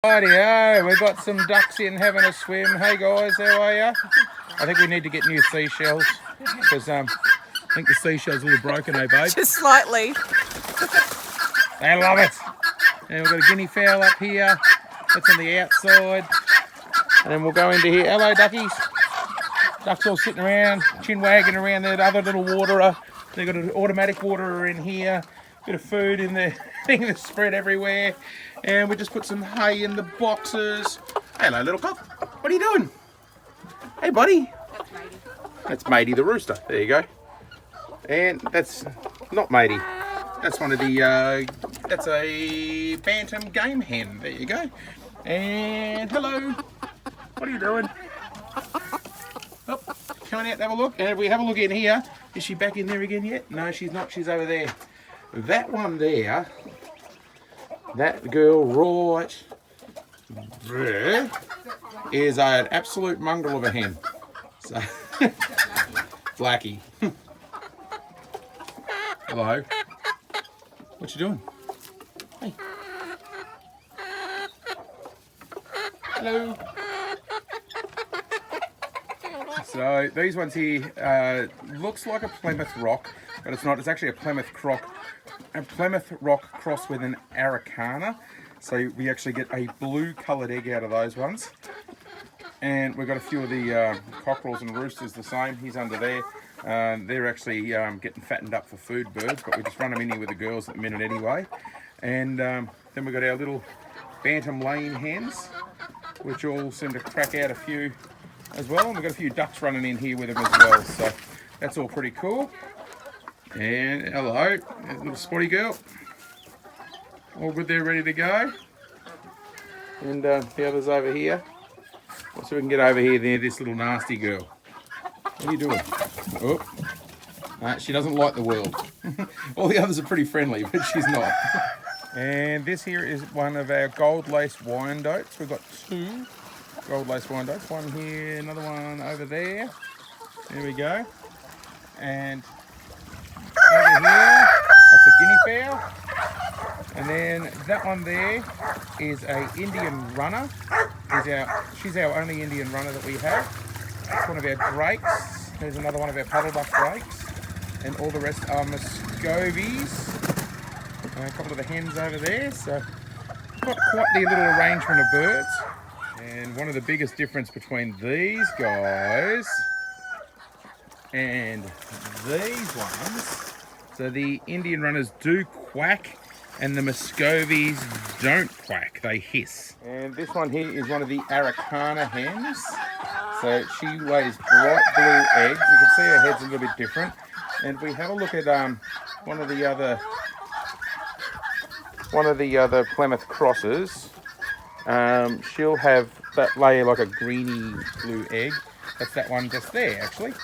Rightio, we've got some ducks in having a swim. Hey guys, how are ya? I think we need to get new seashells because I think the seashell's a little broken, eh, babe? Just slightly. They love it. And we've got a guinea fowl up here. That's on the outside. And then we'll go into here. Hello, duckies. Ducks all sitting around, chin wagging around that other little waterer. They've got an automatic waterer in here. Bit of food in there, thing that's spread everywhere. And we just put some hay in the boxes. Hello, little cock. What are you doing? Hey, buddy. That's Matey. That's Matey the rooster. There you go. And that's not Matey. That's one of the, that's a bantam game hen. There you go. And hello. What are you doing? Oh, coming out to have a look. And if we have a look in here, is she back in there again yet? No, she's not. She's over there. That one there, that girl right there, is an absolute mongrel of a hen. So, Blackie. Hello. What you doing? Hey. Hello. So these ones here looks like a Plymouth Rock, but it's not. It's actually a Plymouth Rock cross with an Araucana. So we actually get a blue coloured egg out of those ones. And we've got a few of the cockerels and roosters the same. He's under there. They're actually getting fattened up for food birds, but we just run them in here with the girls at the minute anyway. And then we've got our little bantam lane hens, which all seem to crack out a few as well. And we've got a few ducks running in here with them as well. So that's all pretty cool. And hello, little spotty girl. All good there, ready to go. And the others over here. Let's see if we can get over here there, this little nasty girl. What are you doing? Oh, she doesn't like the world. All the others are pretty friendly, but she's not. And this here is one of our gold lace Wyandottes. We've got two gold lace Wyandottes. One here, another one over there. There we go. And over here, that's a guinea fowl. And then that one there is a Indian runner. She's our only Indian runner that we have. That's one of our drakes. There's another one of our puddlebuck drakes. And all the rest are Muscovies. And a couple of the hens over there. So got quite the little arrangement of birds. And one of the biggest difference between these guys and these ones, so the Indian runners do quack and the Muscovies don't quack, they hiss. And this one here is one of the Araucana hens. So she lays bright blue eggs. You can see her head's a little bit different. And if we have a look at one of the other Plymouth crosses, she'll have that lay like a greeny blue egg. That's that one just there actually.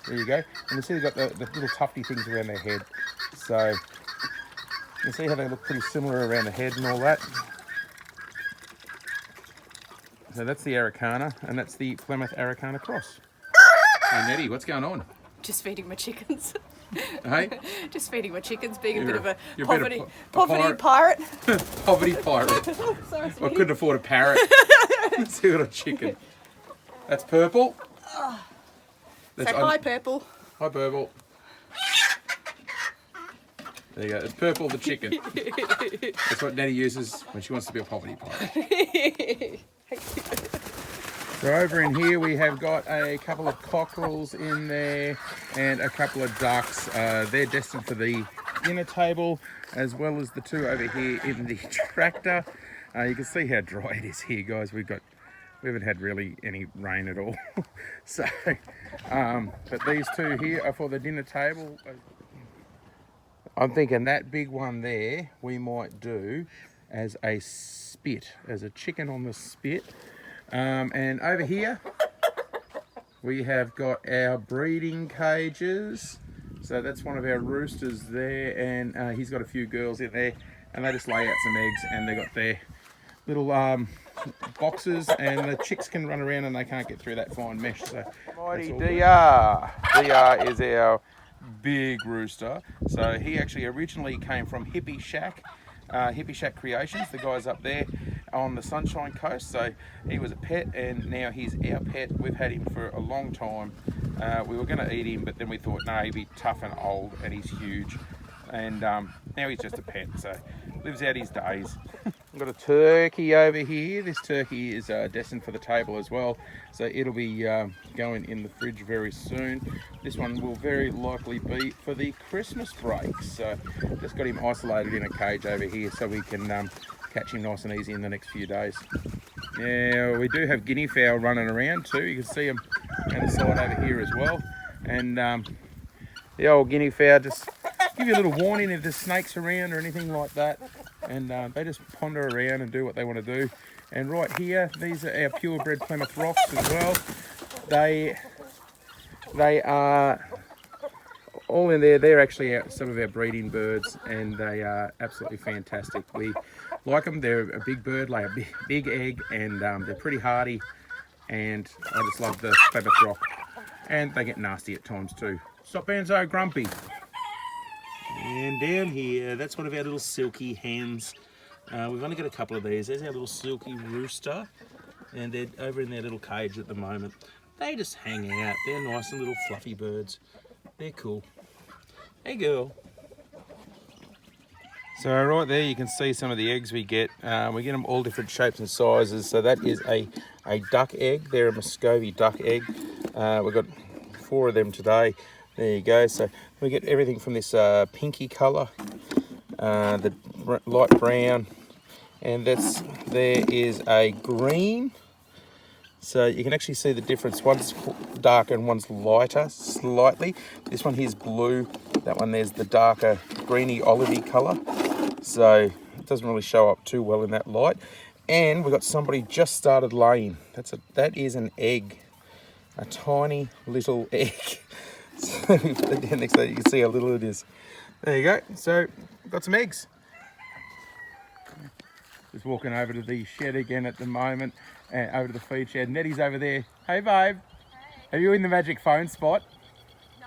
There you go. And you see they've got the little tufty things around their head. So you see how they look pretty similar around the head and all that. So that's the Araucana, and that's the Plymouth Araucana cross. Hey Nettie, what's going on? Just feeding my chickens. Hey? Just feeding my chickens, being a bit of a You're poverty, a pirate. Poverty pirate. Sorry, I couldn't afford a parrot. So you got a chicken. That's Purple. Say hi, Purple. Hi, Purple. There you go. It's Purple the chicken. That's what Nettie uses when she wants to be a poverty pirate. So over in here we have got a couple of cockerels in there and a couple of ducks. They're destined for the dinner table, as well as the two over here in the tractor. You can see how dry it is here, guys. We haven't had really any rain at all. So, but these two here are for the dinner table. I'm thinking that big one there we might do as a spit, as a chicken on the spit. And over here we have got our breeding cages. So that's one of our roosters there, and he's got a few girls in there, and they just lay out some eggs, and they got their little boxes, and the chicks can run around and they can't get through that fine mesh. So mighty DR. DR is our big rooster. So he actually originally came from Hippie Shack Creations, the guys up there. on the Sunshine Coast. So he was a pet, and now he's our pet. We've had him for a long time. We were going to eat him, but then we thought, no, he'd be tough and old, and he's huge. And now he's just a pet, so lives out his days. I've got a turkey over here. This turkey is destined for the table as well, so it'll be going in the fridge very soon. This one will very likely be for the Christmas break, so just got him isolated in a cage over here so we can catch him nice and easy in the next few days. Now we do have guinea fowl running around too. You can see them on the side over here as well, and the old guinea fowl just give you a little warning if there's snakes around or anything like that, and they just ponder around and do what they want to do. And right here, these are our purebred Plymouth Rocks as well. They are all in there. They're actually some of our breeding birds, and they are absolutely fantastic. We like them. They're a big bird, lay a big egg, and they're pretty hardy, and I just love the Plymouth Rock. And they get nasty at times too. Stop being so grumpy. And down here, that's one of our little silky hens. We've only got a couple of these. There's our little silky rooster, and they're over in their little cage at the moment. They just hang out. They're nice and little fluffy birds. They're cool. Hey girl. So right there you can see some of the eggs we get. We get them all different shapes and sizes. So that is a duck egg. They're a Muscovy duck egg. We've got 4 of them today. There you go. So we get everything from this pinky colour, the light brown, and there is a green. So you can actually see the difference. One's darker and one's lighter slightly. This one here's blue. That one there's the darker greeny olivey colour. So it doesn't really show up too well in that light. And we've got somebody just started laying. That is an egg. A tiny little egg. So we put it down next to that, you can see how little it is. There you go. So got some eggs. Just walking over to the shed again at the moment, over to the feed shed. Nettie's over there. Hey babe. Hey. Are you in the magic phone spot? No.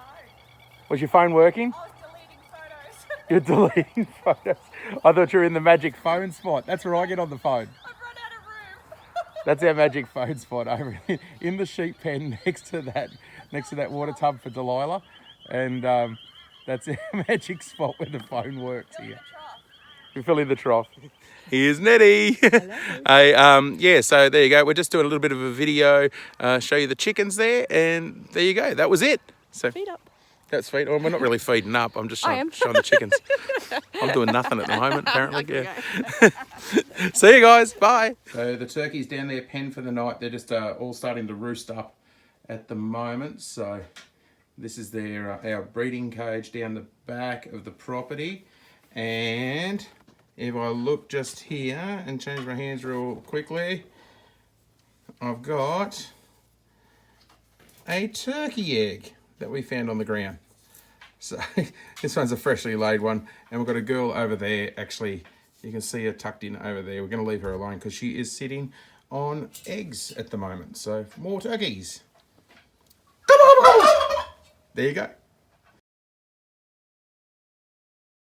Was your phone working? I was deleting photos. You're deleting photos? I thought you were in the magic phone spot. That's where I get on the phone. I've run out of room. That's our magic phone spot over in the sheep pen next to that water tub for Delilah, and that's our magic spot where the phone works here. We fill in the trough. Here's Nettie. Hey, yeah, so there you go. We're just doing a little bit of a video, show you the chickens there, and there you go. That was it. So Feed up. that's feed. Well, we're not really feeding up. I'm just showing the chickens. I'm doing nothing at the moment, apparently. Yeah. See you guys. Bye. So the turkeys down there penned for the night. They're just all starting to roost up at the moment. So this is our breeding cage down the back of the property. And if I look just here and change my hands real quickly, I've got a turkey egg that we found on the ground. So this one's a freshly laid one, and we've got a girl over there. Actually, you can see her tucked in over there. We're going to leave her alone because she is sitting on eggs at the moment. So more turkeys. There you go.